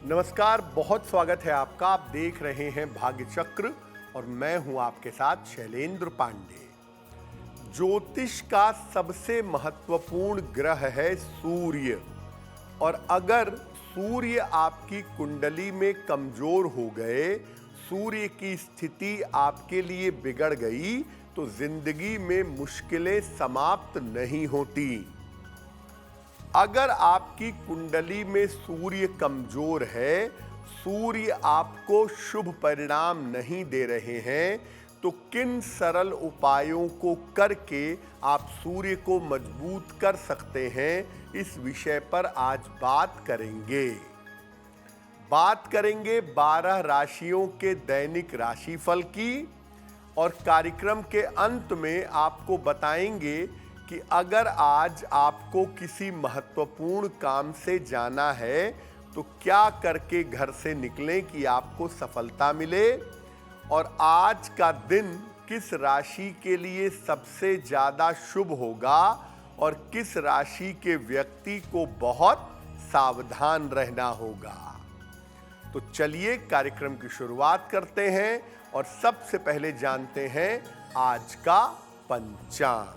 नमस्कार, बहुत स्वागत है आपका। आप देख रहे हैं भाग्य चक्र और मैं हूं आपके साथ शैलेंद्र पांडे। ज्योतिष का सबसे महत्वपूर्ण ग्रह है सूर्य, और अगर सूर्य आपकी कुंडली में कमजोर हो गए, सूर्य की स्थिति आपके लिए बिगड़ गई, तो जिंदगी में मुश्किलें समाप्त नहीं होती। अगर आपकी कुंडली में सूर्य कमजोर है, सूर्य आपको शुभ परिणाम नहीं दे रहे हैं, तो किन सरल उपायों को करके आप सूर्य को मजबूत कर सकते हैं, इस विषय पर आज बात करेंगे। बात करेंगे 12 राशियों के दैनिक राशिफल की, और कार्यक्रम के अंत में आपको बताएंगे कि अगर आज आपको किसी महत्वपूर्ण काम से जाना है तो क्या करके घर से निकलें कि आपको सफलता मिले, और आज का दिन किस राशि के लिए सबसे ज़्यादा शुभ होगा और किस राशि के व्यक्ति को बहुत सावधान रहना होगा। तो चलिए कार्यक्रम की शुरुआत करते हैं और सबसे पहले जानते हैं आज का पंचांग।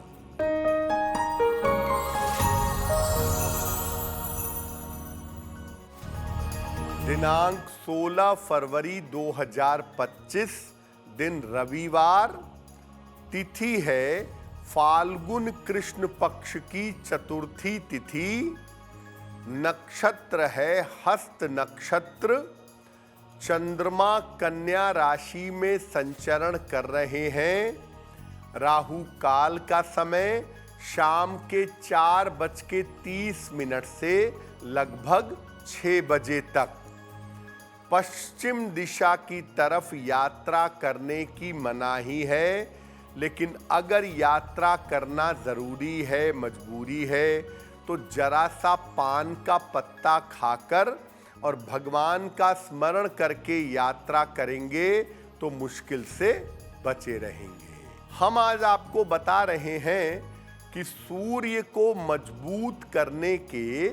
दिनांक 16 फरवरी 2025, दिन रविवार, तिथि है फाल्गुन कृष्ण पक्ष की चतुर्थी तिथि, नक्षत्र है हस्त नक्षत्र, चंद्रमा कन्या राशि में संचरण कर रहे हैं। राहु काल का समय शाम के 4:30 से लगभग 6 बजे तक। पश्चिम दिशा की तरफ यात्रा करने की मनाही है, लेकिन अगर यात्रा करना जरूरी है, मजबूरी है, तो जरा सा पान का पत्ता खाकर और भगवान का स्मरण करके यात्रा करेंगे तो मुश्किल से बचे रहेंगे। हम आज आपको बता रहे हैं कि सूर्य को मजबूत करने के,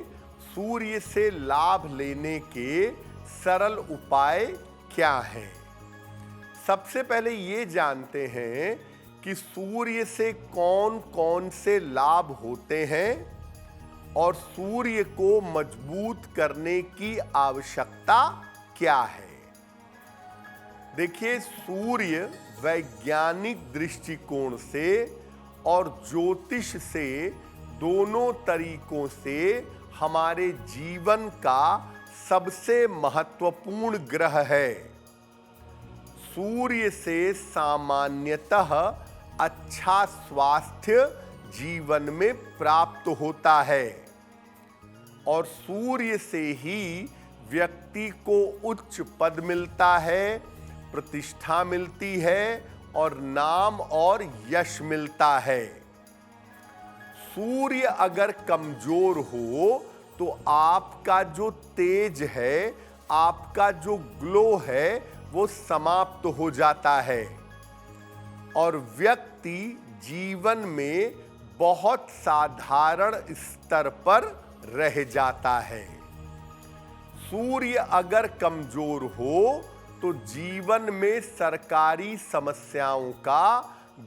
सूर्य से लाभ लेने के सरल उपाय क्या हैं। सबसे पहले ये जानते हैं कि सूर्य से कौन कौन से लाभ होते हैं और सूर्य को मजबूत करने की आवश्यकता क्या है। देखिए, सूर्य वैज्ञानिक दृष्टिकोण से और ज्योतिष से, दोनों तरीकों से हमारे जीवन का सबसे महत्वपूर्ण ग्रह है। सूर्य से सामान्यतः अच्छा स्वास्थ्य जीवन में प्राप्त होता है, और सूर्य से ही व्यक्ति को उच्च पद मिलता है, प्रतिष्ठा मिलती है और नाम और यश मिलता है। सूर्य अगर कमजोर हो तो आपका जो तेज है, आपका जो ग्लो है, वो समाप्त हो जाता है और व्यक्ति जीवन में बहुत साधारण स्तर पर रह जाता है। सूर्य अगर कमजोर हो तो जीवन में सरकारी समस्याओं का,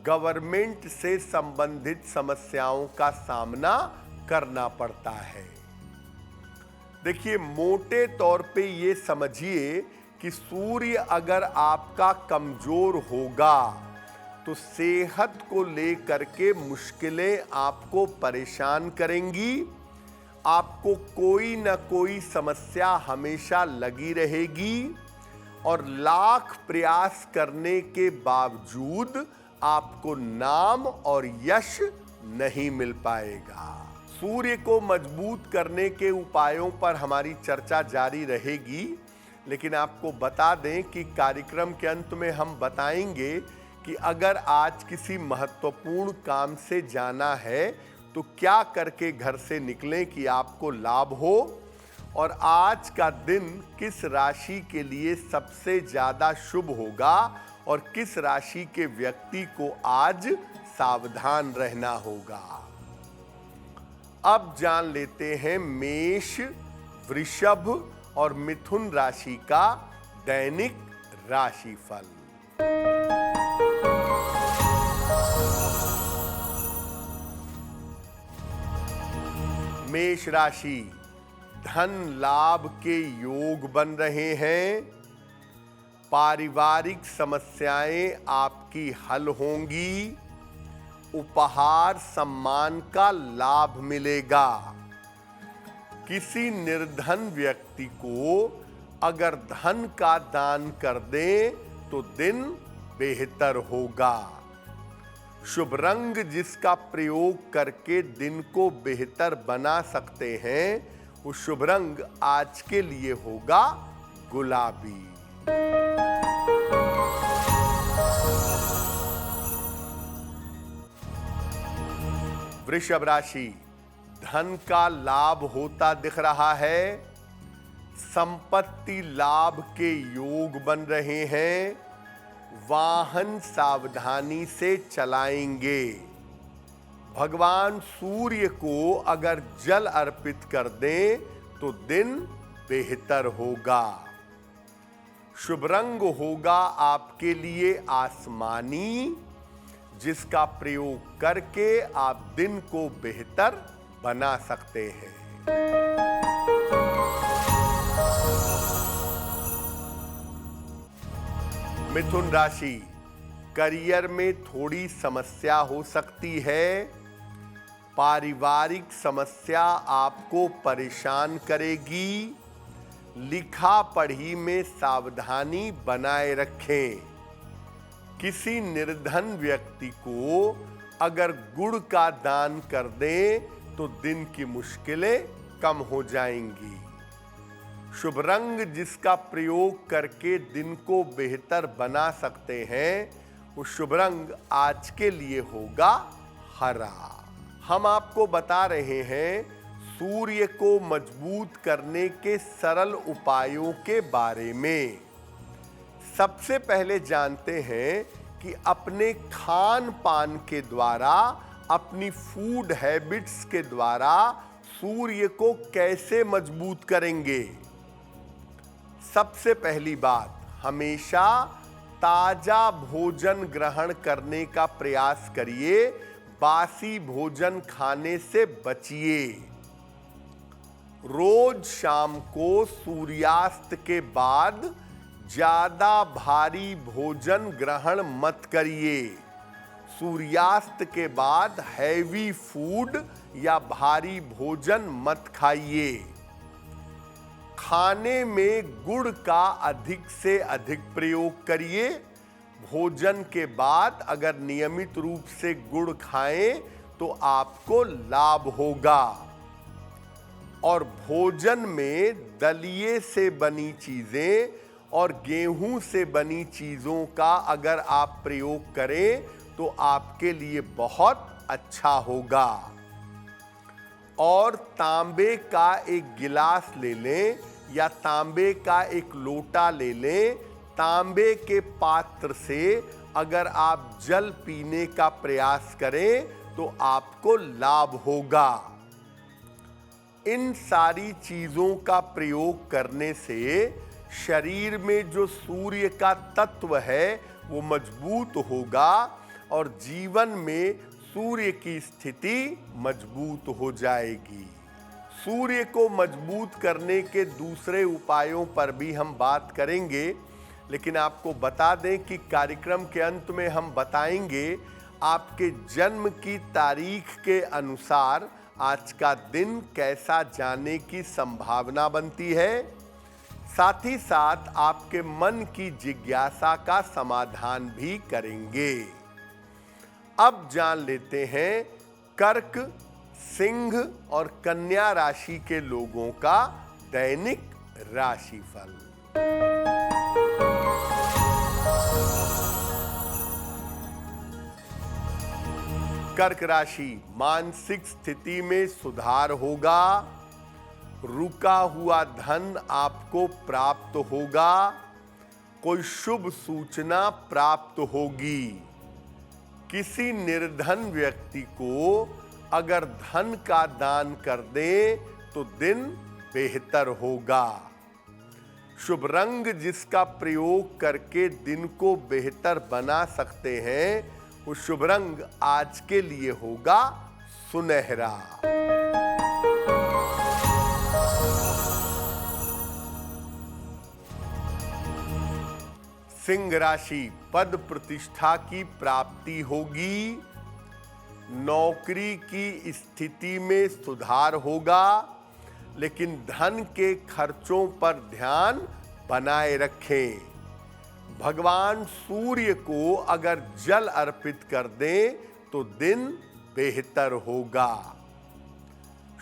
गवर्नमेंट से संबंधित समस्याओं का सामना करना पड़ता है। देखिए, मोटे तौर पे ये समझिए कि सूर्य अगर आपका कमजोर होगा तो सेहत को लेकर के मुश्किलें आपको परेशान करेंगी, आपको कोई ना कोई समस्या हमेशा लगी रहेगी, और लाख प्रयास करने के बावजूद आपको नाम और यश नहीं मिल पाएगा। सूर्य को मजबूत करने के उपायों पर हमारी चर्चा जारी रहेगी, लेकिन आपको बता दें कि कार्यक्रम के अंत में हम बताएंगे कि अगर आज किसी महत्वपूर्ण काम से जाना है तो क्या करके घर से निकलें कि आपको लाभ हो, और आज का दिन किस राशि के लिए सबसे ज़्यादा शुभ होगा और किस राशि के व्यक्ति को आज सावधान रहना होगा। अब जान लेते हैं मेष, वृषभ और मिथुन राशि का दैनिक राशिफल। मेष राशि, धन लाभ के योग बन रहे हैं। पारिवारिक समस्याएं आपकी हल होंगी। उपहार सम्मान का लाभ मिलेगा। किसी निर्धन व्यक्ति को अगर धन का दान कर दें तो दिन बेहतर होगा। शुभ रंग जिसका प्रयोग करके दिन को बेहतर बना सकते हैं, वो शुभ रंग आज के लिए होगा गुलाबी। वृषभ राशि, धन का लाभ होता दिख रहा है। संपत्ति लाभ के योग बन रहे हैं। वाहन सावधानी से चलाएंगे। भगवान सूर्य को अगर जल अर्पित कर दें तो दिन बेहतर होगा। शुभ रंग होगा आपके लिए आसमानी, जिसका प्रयोग करके आप दिन को बेहतर बना सकते हैं। मिथुन राशि, करियर में थोड़ी समस्या हो सकती है। पारिवारिक समस्या आपको परेशान करेगी। लिखा पढ़ी में सावधानी बनाए रखें। किसी निर्धन व्यक्ति को अगर गुड़ का दान कर दें तो दिन की मुश्किलें कम हो जाएंगी। शुभ रंग जिसका प्रयोग करके दिन को बेहतर बना सकते हैं, वो शुभ रंग आज के लिए होगा हरा। हम आपको बता रहे हैं सूर्य को मजबूत करने के सरल उपायों के बारे में। सबसे पहले जानते हैं कि अपने खान पान के द्वारा, अपनी फूड हैबिट्स के द्वारा सूर्य को कैसे मजबूत करेंगे। सबसे पहली बात, हमेशा ताजा भोजन ग्रहण करने का प्रयास करिए। बासी भोजन खाने से बचिए। रोज शाम को सूर्यास्त के बाद ज्यादा भारी भोजन ग्रहण मत करिए। सूर्यास्त के बाद हैवी फूड या भारी भोजन मत खाइए। खाने में गुड़ का अधिक से अधिक प्रयोग करिए। भोजन के बाद अगर नियमित रूप से गुड़ खाएं तो आपको लाभ होगा। और भोजन में दलिए से बनी चीजें और गेहूं से बनी चीजों का अगर आप प्रयोग करें तो आपके लिए बहुत अच्छा होगा। और तांबे का एक गिलास ले लें या तांबे का एक लोटा ले लें। तांबे के पात्र से अगर आप जल पीने का प्रयास करें तो आपको लाभ होगा। इन सारी चीजों का प्रयोग करने से शरीर में जो सूर्य का तत्व है वो मजबूत होगा और जीवन में सूर्य की स्थिति मजबूत हो जाएगी। सूर्य को मजबूत करने के दूसरे उपायों पर भी हम बात करेंगे, लेकिन आपको बता दें कि कार्यक्रम के अंत में हम बताएंगे आपके जन्म की तारीख के अनुसार आज का दिन कैसा जाने की संभावना बनती है। साथ ही साथ आपके मन की जिज्ञासा का समाधान भी करेंगे। अब जान लेते हैं कर्क, सिंह और कन्या राशि के लोगों का दैनिक राशिफल। कर्क राशि, मानसिक स्थिति में सुधार होगा। रुका हुआ धन आपको प्राप्त होगा। कोई शुभ सूचना प्राप्त होगी। किसी निर्धन व्यक्ति को अगर धन का दान कर दें तो दिन बेहतर होगा। शुभ रंग जिसका प्रयोग करके दिन को बेहतर बना सकते हैं, वो शुभ रंग आज के लिए होगा सुनहरा। सिंह राशि, पद प्रतिष्ठा की प्राप्ति होगी, नौकरी की स्थिति में सुधार होगा, लेकिन धन के खर्चों पर ध्यान बनाए रखें। भगवान सूर्य को अगर जल अर्पित कर दें तो दिन बेहतर होगा।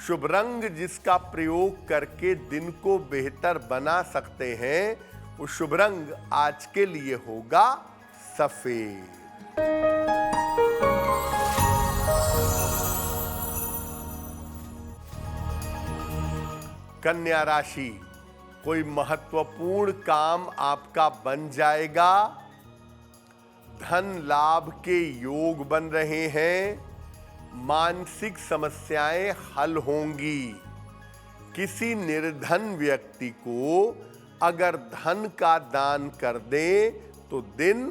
शुभ रंग जिसका प्रयोग करके दिन को बेहतर बना सकते हैं, वो शुभ रंग आज के लिए होगा सफेद। कन्या राशि, कोई महत्वपूर्ण काम आपका बन जाएगा, धन लाभ के योग बन रहे हैं, मानसिक समस्याएं हल होंगी। किसी निर्धन व्यक्ति को अगर धन का दान कर दें तो दिन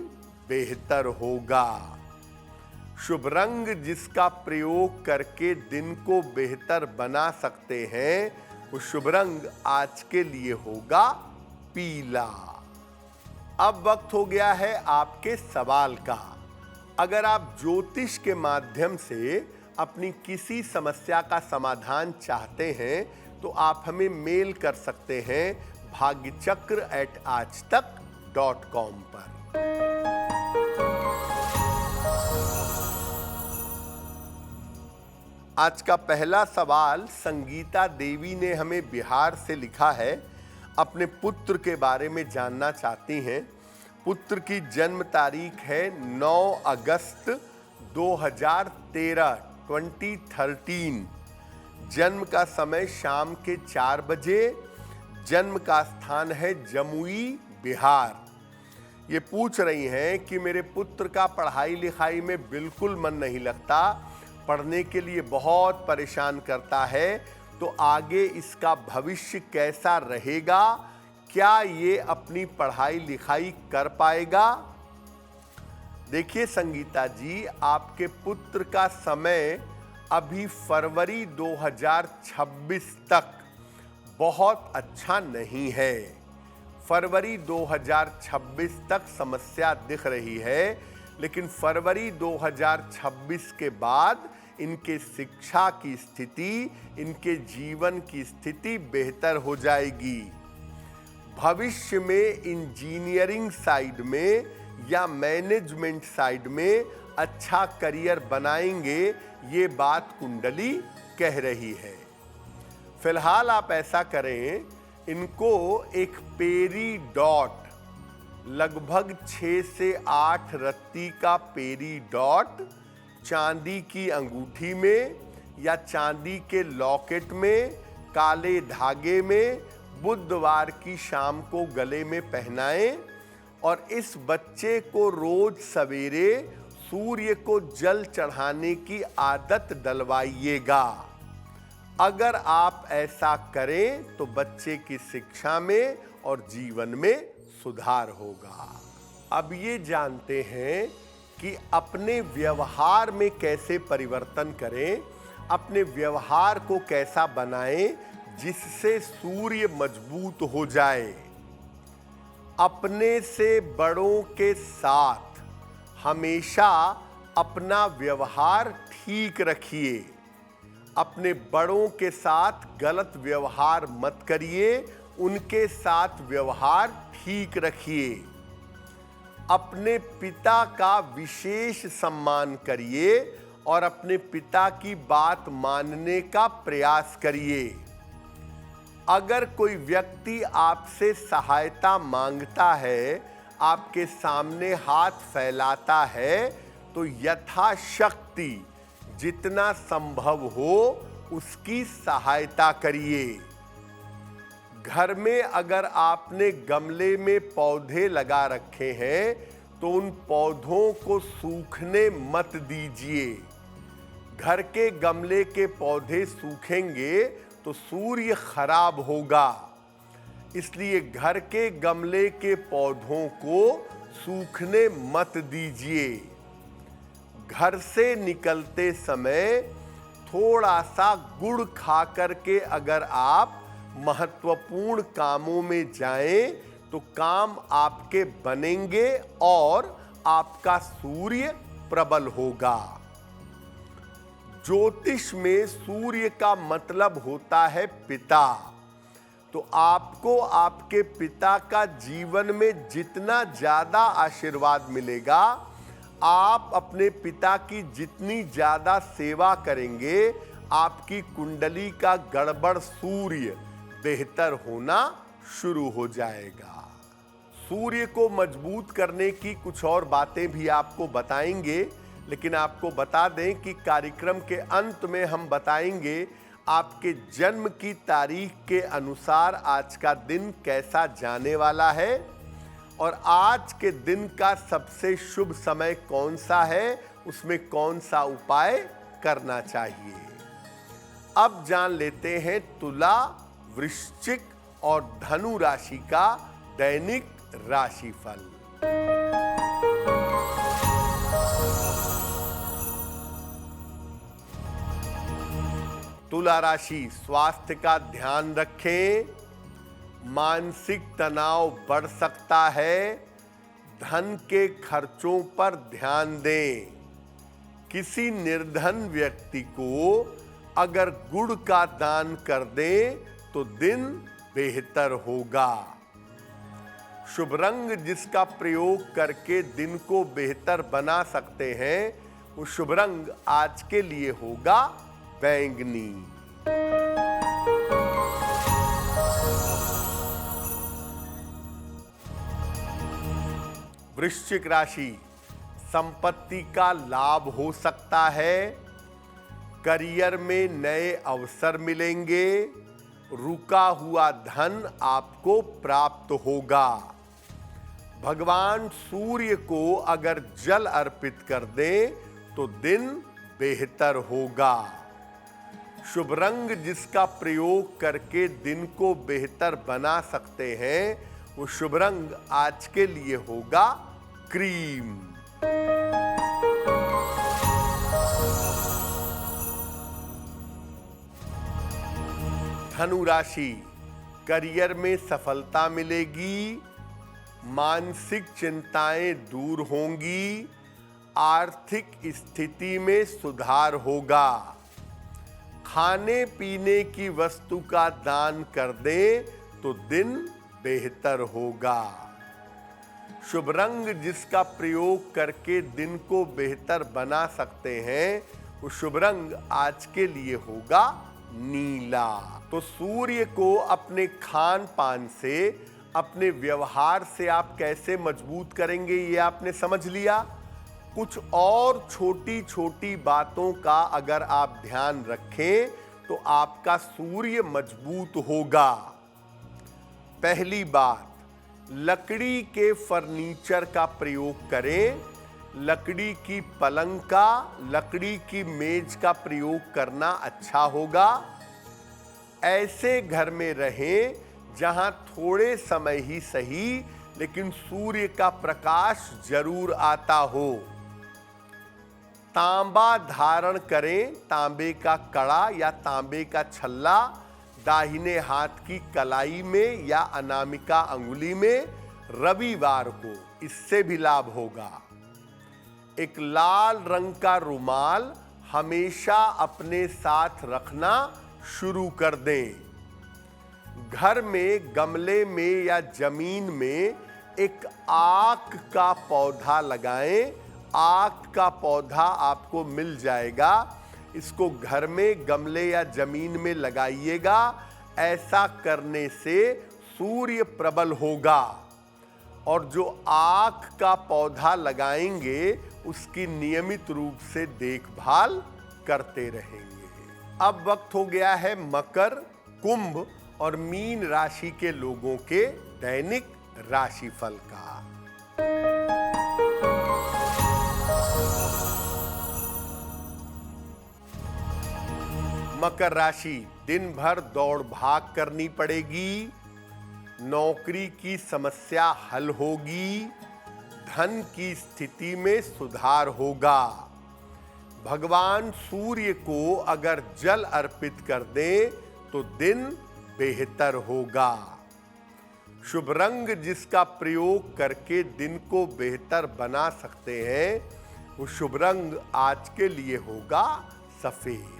बेहतर होगा। शुभ रंग जिसका प्रयोग करके दिन को बेहतर बना सकते हैं, वो शुभ रंग आज के लिए होगा पीला। अब वक्त हो गया है आपके सवाल का। अगर आप ज्योतिष के माध्यम से अपनी किसी समस्या का समाधान चाहते हैं तो आप हमें मेल कर सकते हैं bhagyachakra@aajtak.com पर। आज का पहला सवाल संगीता देवी ने हमें बिहार से लिखा है। अपने पुत्र के बारे में जानना चाहती हैं। पुत्र की जन्म तारीख है 9 अगस्त 2013 2013। जन्म का समय शाम के 4 बजे। जन्म का स्थान है जमुई, बिहार। ये पूछ रही हैं कि मेरे पुत्र का पढ़ाई लिखाई में बिल्कुल मन नहीं लगता, पढ़ने के लिए बहुत परेशान करता है, तो आगे इसका भविष्य कैसा रहेगा? क्या ये अपनी पढ़ाई लिखाई कर पाएगा? देखिए संगीता जी, आपके पुत्र का समय अभी फरवरी 2026 तक बहुत अच्छा नहीं है। फरवरी 2026 तक समस्या दिख रही है, लेकिन फरवरी 2026 के बाद इनके शिक्षा की स्थिति, इनके जीवन की स्थिति बेहतर हो जाएगी। भविष्य में इंजीनियरिंग साइड में या मैनेजमेंट साइड में अच्छा करियर बनाएंगे, ये बात कुंडली कह रही है। फिलहाल आप ऐसा करें, इनको एक पेरी डॉट, लगभग 6 से 8 रत्ती का पेरी डॉट चांदी की अंगूठी में या चांदी के लॉकेट में काले धागे में बुधवार की शाम को गले में पहनाएं और इस बच्चे को रोज सवेरे सूर्य को जल चढ़ाने की आदत डलवाइएगा। अगर आप ऐसा करें तो बच्चे की शिक्षा में और जीवन में सुधार होगा। अब ये जानते हैं कि अपने व्यवहार में कैसे परिवर्तन करें, अपने व्यवहार को कैसा बनाएं जिससे सूर्य मजबूत हो जाए। अपने से बड़ों के साथ हमेशा अपना व्यवहार ठीक रखिए। अपने बड़ों के साथ गलत व्यवहार मत करिए, उनके साथ व्यवहार ठीक रखिए। अपने पिता का विशेष सम्मान करिए और अपने पिता की बात मानने का प्रयास करिए। अगर कोई व्यक्ति आपसे सहायता मांगता है, आपके सामने हाथ फैलाता है, तो यथाशक्ति जितना संभव हो उसकी सहायता करिए। घर में अगर आपने गमले में पौधे लगा रखे हैं तो उन पौधों को सूखने मत दीजिए। घर के गमले के पौधे सूखेंगे तो सूर्य खराब होगा। इसलिए घर के गमले के पौधों को सूखने मत दीजिए। घर से निकलते समय थोड़ा सा गुड़ खा करके अगर आप महत्वपूर्ण कामों में जाएं तो काम आपके बनेंगे और आपका सूर्य प्रबल होगा। ज्योतिष में सूर्य का मतलब होता है पिता। तो आपको आपके पिता का जीवन में जितना ज्यादा आशीर्वाद मिलेगा, आप अपने पिता की जितनी ज्यादा सेवा करेंगे, आपकी कुंडली का गड़बड़ सूर्य बेहतर होना शुरू हो जाएगा। सूर्य को मजबूत करने की कुछ और बातें भी आपको बताएंगे, लेकिन आपको बता दें कि कार्यक्रम के अंत में हम बताएंगे आपके जन्म की तारीख के अनुसार आज का दिन कैसा जाने वाला है और आज के दिन का सबसे शुभ समय कौन सा है, उसमें कौन सा उपाय करना चाहिए। अब जान लेते हैं तुला, वृश्चिक और धनु राशि का दैनिक राशिफल। तुला राशि, स्वास्थ्य का ध्यान रखें। मानसिक तनाव बढ़ सकता है। धन के खर्चों पर ध्यान दें। किसी निर्धन व्यक्ति को अगर गुड़ का दान कर दें तो दिन बेहतर होगा। शुभ रंग जिसका प्रयोग करके दिन को बेहतर बना सकते हैं, वो शुभ रंग आज के लिए होगा बैंगनी। वृश्चिक राशि, संपत्ति का लाभ हो सकता है। करियर में नए अवसर मिलेंगे। रुका हुआ धन आपको प्राप्त होगा। भगवान सूर्य को अगर जल अर्पित कर दें तो दिन बेहतर होगा। शुभ रंग जिसका प्रयोग करके दिन को बेहतर बना सकते हैं, वो शुभ रंग आज के लिए होगा क्रीम। धनु राशि, करियर में सफलता मिलेगी। मानसिक चिंताएं दूर होंगी। आर्थिक स्थिति में सुधार होगा। खाने पीने की वस्तु का दान कर दें तो दिन बेहतर होगा। शुभ रंग जिसका प्रयोग करके दिन को बेहतर बना सकते हैं, वो शुभ रंग आज के लिए होगा नीला। तो सूर्य को अपने खान पान से, अपने व्यवहार से आप कैसे मजबूत करेंगे, ये आपने समझ लिया। कुछ और छोटी छोटी बातों का अगर आप ध्यान रखें तो आपका सूर्य मजबूत होगा। पहली बात, लकड़ी के फर्नीचर का प्रयोग करें। लकड़ी की पलंग का, लकड़ी की मेज का प्रयोग करना अच्छा होगा। ऐसे घर में रहें जहां थोड़े समय ही सही लेकिन सूर्य का प्रकाश जरूर आता हो। तांबा धारण करें। तांबे का कड़ा या तांबे का छल्ला दाहिने हाथ की कलाई में या अनामिका अंगुली में रविवार को, इससे भी लाभ होगा। एक लाल रंग का रुमाल हमेशा अपने साथ रखना शुरू कर दें। घर में गमले में या जमीन में एक आक का पौधा लगाएं। आक का पौधा आपको मिल जाएगा। इसको घर में गमले या जमीन में लगाइएगा। ऐसा करने से सूर्य प्रबल होगा और जो आक का पौधा लगाएंगे उसकी नियमित रूप से देखभाल करते रहेंगे। अब वक्त हो गया है मकर, कुंभ और मीन राशि के लोगों के दैनिक राशिफल का। मकर राशि, दिन भर दौड़ भाग करनी पड़ेगी। नौकरी की समस्या हल होगी, धन की स्थिति में सुधार होगा। भगवान सूर्य को अगर जल अर्पित कर दें तो दिन बेहतर होगा। शुभ रंग जिसका प्रयोग करके दिन को बेहतर बना सकते हैं, वो शुभ रंग आज के लिए होगा सफेद।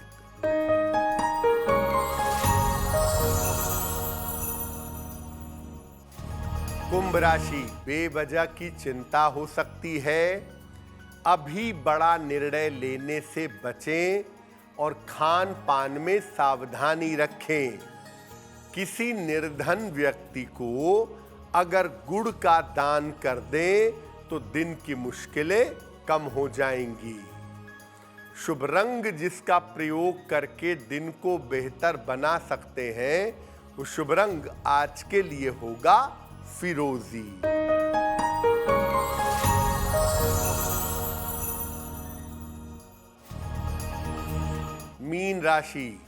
कुंभ राशि, बेवजह की चिंता हो सकती है। अभी बड़ा निर्णय लेने से बचें और खान पान में सावधानी रखें। किसी निर्धन व्यक्ति को अगर गुड़ का दान कर दें तो दिन की मुश्किलें कम हो जाएंगी। शुभ रंग जिसका प्रयोग करके दिन को बेहतर बना सकते हैं, वो शुभ रंग आज के लिए होगा फिरोजी। मीन राशि,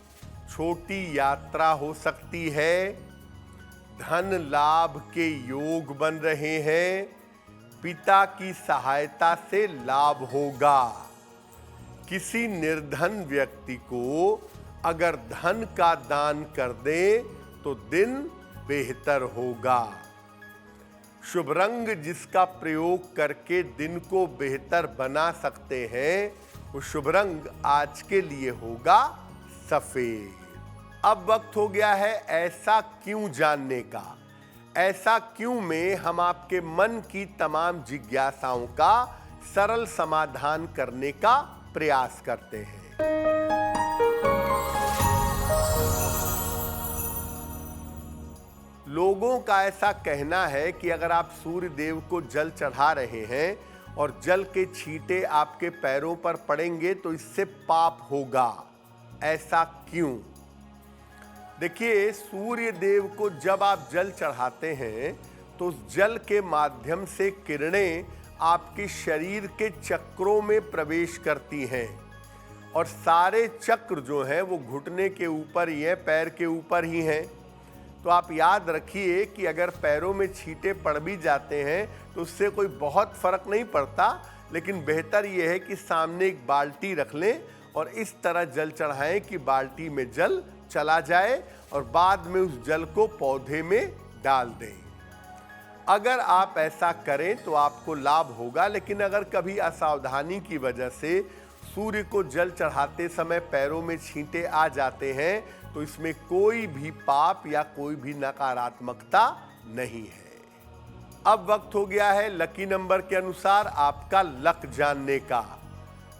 छोटी यात्रा हो सकती है। धन लाभ के योग बन रहे हैं। पिता की सहायता से लाभ होगा। किसी निर्धन व्यक्ति को अगर धन का दान कर दें तो दिन बेहतर होगा। शुभ रंग जिसका प्रयोग करके दिन को बेहतर बना सकते हैं, वो शुभ रंग आज के लिए होगा सफेद। अब वक्त हो गया है ऐसा क्यों जानने का। ऐसा क्यों में हम आपके मन की तमाम जिज्ञासाओं का सरल समाधान करने का प्रयास करते हैं। लोगों का ऐसा कहना है कि अगर आप सूर्य देव को जल चढ़ा रहे हैं और जल के छींटे आपके पैरों पर पड़ेंगे तो इससे पाप होगा। ऐसा क्यों? देखिए, सूर्य देव को जब आप जल चढ़ाते हैं तो उस जल के माध्यम से किरणें आपके शरीर के चक्रों में प्रवेश करती हैं और सारे चक्र जो हैं वो घुटने के ऊपर ही हैं, पैर के ऊपर ही हैं। तो आप याद रखिए कि अगर पैरों में छींटे पड़ भी जाते हैं तो उससे कोई बहुत फर्क नहीं पड़ता, लेकिन बेहतर यह है कि सामने एक बाल्टी रख लें और इस तरह जल चढ़ाएं कि बाल्टी में जल चला जाए और बाद में उस जल को पौधे में डाल दें। अगर आप ऐसा करें तो आपको लाभ होगा, लेकिन अगर कभी असावधानी की वजह से सूर्य को जल चढ़ाते समय पैरों में छींटे आ जाते हैं तो इसमें कोई भी पाप या कोई भी नकारात्मकता नहीं है। अब वक्त हो गया है लकी नंबर के अनुसार आपका लक जानने का।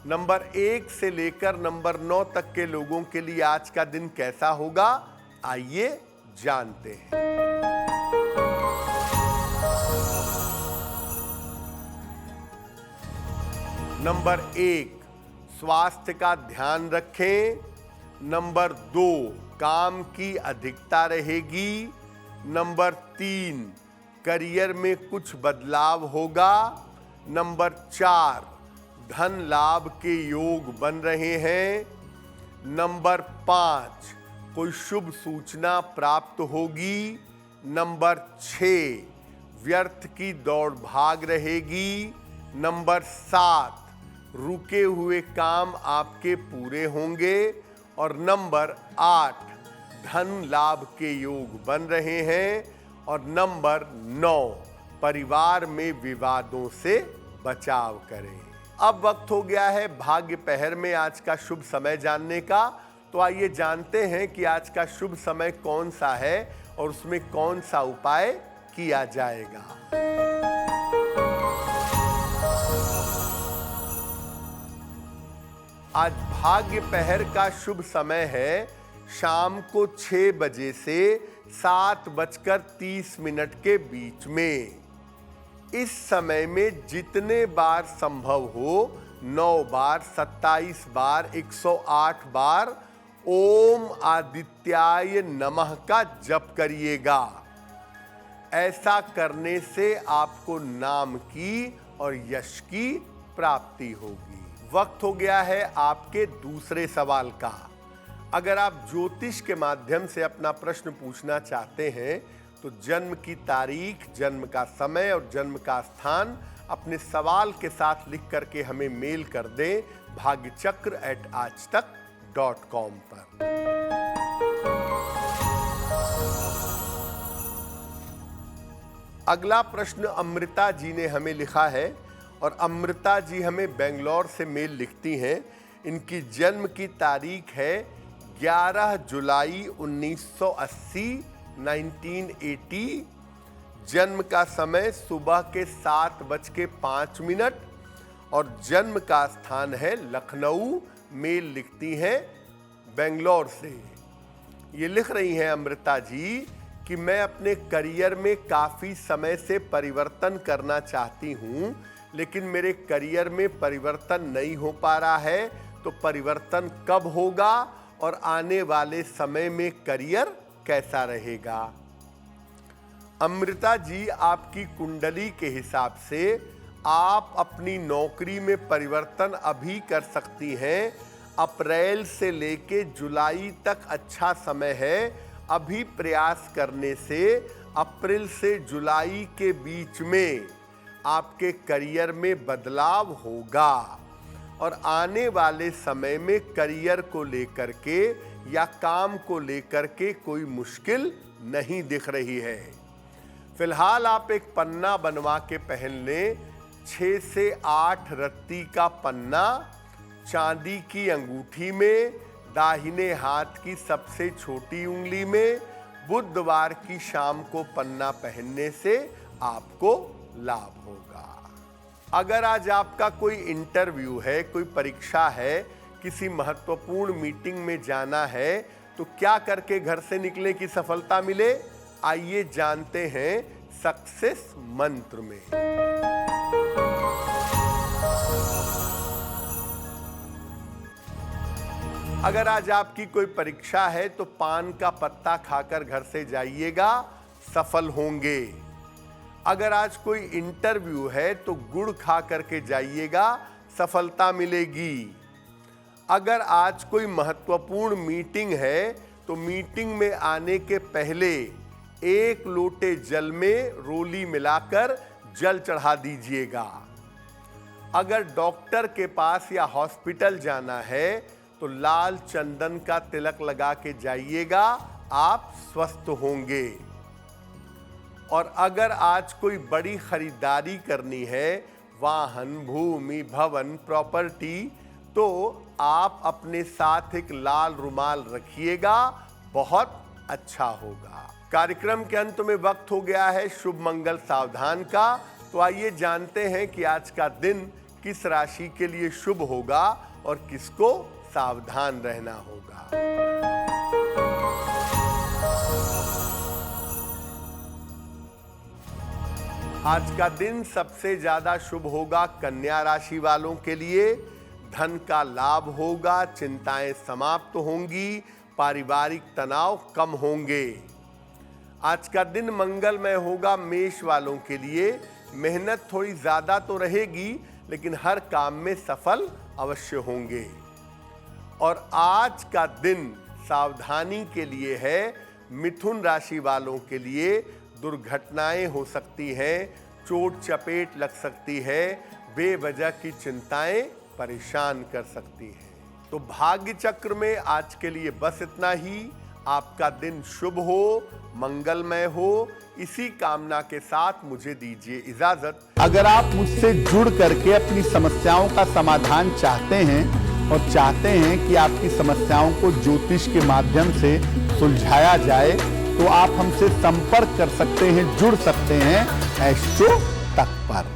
नंबर 1 से लेकर नंबर 9 तक के लोगों के लिए आज का दिन कैसा होगा, आइए जानते हैं। नंबर 1, स्वास्थ्य का ध्यान रखें। नंबर 2, काम की अधिकता रहेगी। नंबर 3, करियर में कुछ बदलाव होगा। नंबर 4, धन लाभ के योग बन रहे हैं। नंबर 5, कोई शुभ सूचना प्राप्त होगी। नंबर 6, व्यर्थ की दौड़ भाग रहेगी। नंबर 7, रुके हुए काम आपके पूरे होंगे। और नंबर 8, धन लाभ के योग बन रहे हैं। और नंबर 9, परिवार में विवादों से बचाव करें। अब वक्त हो गया है भाग्य पहर में आज का शुभ समय जानने का। तो आइए जानते हैं कि आज का शुभ समय कौन सा है और उसमें कौन सा उपाय किया जाएगा। आज भाग्य पहर का शुभ समय है शाम को 6 बजे से 7:30 के बीच में। इस समय में जितने बार संभव हो 9 बार, 27 बार, 108 बार ओम आदित्याय नमः का जप करिएगा। ऐसा करने से आपको नाम की और यश की प्राप्ति होगी। वक्त हो गया है आपके दूसरे सवाल का। अगर आप ज्योतिष के माध्यम से अपना प्रश्न पूछना चाहते हैं तो जन्म की तारीख, जन्म का समय और जन्म का स्थान अपने सवाल के साथ लिख करके हमें मेल कर दें bhagyachakra@aajtak.com पर। अगला प्रश्न अमृता जी ने हमें लिखा है और अमृता जी हमें बेंगलोर से मेल लिखती हैं। इनकी जन्म की तारीख है 11 जुलाई 1980 1980। जन्म का समय सुबह के 7:05 और जन्म का स्थान है लखनऊ। मेल लिखती हैं बेंगलोर से। ये लिख रही हैं अमृता जी कि मैं अपने करियर में काफ़ी समय से परिवर्तन करना चाहती हूँ, लेकिन मेरे करियर में परिवर्तन नहीं हो पा रहा है। तो परिवर्तन कब होगा और आने वाले समय में करियर कैसा रहेगा? अमृता जी, आपकी कुंडली के हिसाब से आप अपनी नौकरी में परिवर्तन अभी कर सकती हैं। अप्रैल से लेके जुलाई तक अच्छा समय है। अभी प्रयास करने से अप्रैल से जुलाई के बीच में आपके करियर में बदलाव होगा और आने वाले समय में करियर को लेकर के या काम को लेकर के कोई मुश्किल नहीं दिख रही है। फिलहाल आप एक पन्ना बनवा के पहन लें। 6 से 8 रत्ती का पन्ना चांदी की अंगूठी में, दाहिने हाथ की सबसे छोटी उंगली में। बुधवार की शाम को पन्ना पहनने से आपको लाभ होगा। अगर आज आपका कोई इंटरव्यू है, कोई परीक्षा है, किसी महत्वपूर्ण मीटिंग में जाना है, तो क्या करके घर से निकले कि सफलता मिले? आइए जानते हैं सक्सेस मंत्र में। अगर आज आपकी कोई परीक्षा है तो पान का पत्ता खाकर घर से जाइएगा, सफल होंगे। अगर आज कोई इंटरव्यू है तो गुड़ खा करके जाइएगा, सफलता मिलेगी। अगर आज कोई महत्वपूर्ण मीटिंग है तो मीटिंग में आने के पहले 1 लोटे जल में रोली मिलाकर जल चढ़ा दीजिएगा। अगर डॉक्टर के पास या हॉस्पिटल जाना है तो लाल चंदन का तिलक लगा के जाइएगा, आप स्वस्थ होंगे। और अगर आज कोई बड़ी खरीदारी करनी है, वाहन, भूमि, भवन, प्रॉपर्टी, तो आप अपने साथ एक लाल रुमाल रखिएगा, बहुत अच्छा होगा। कार्यक्रम के अंत में वक्त हो गया है शुभ मंगल सावधान का। तो आइए जानते हैं कि आज का दिन किस राशि के लिए शुभ होगा और किसको सावधान रहना होगा। आज का दिन सबसे ज्यादा शुभ होगा कन्या राशि वालों के लिए। धन का लाभ होगा, चिंताएं समाप्त होंगी, पारिवारिक तनाव कम होंगे। आज का दिन मंगलमय होगा मेष वालों के लिए। मेहनत थोड़ी ज्यादा तो रहेगी, लेकिन हर काम में सफल अवश्य होंगे। और आज का दिन सावधानी के लिए है। मिथुन राशि वालों के लिए दुर्घटनाएं हो सकती हैं, चोट चपेट लग सकती है, बेवजह की चिंताएं परेशान कर सकती हैं। तो भाग्य चक्र में आज के लिए बस इतना ही। आपका दिन शुभ हो, मंगलमय हो, इसी कामना के साथ मुझे दीजिए इजाजत। अगर आप मुझसे जुड़ करके अपनी समस्याओं का समाधान चाहते हैं और चाहते हैं कि आपकी समस्याओं को ज्योतिष के माध्यम से सुलझाया जाए, तो आप हमसे संपर्क कर सकते हैं, जुड़ सकते हैं एस्ट्रो तक पर।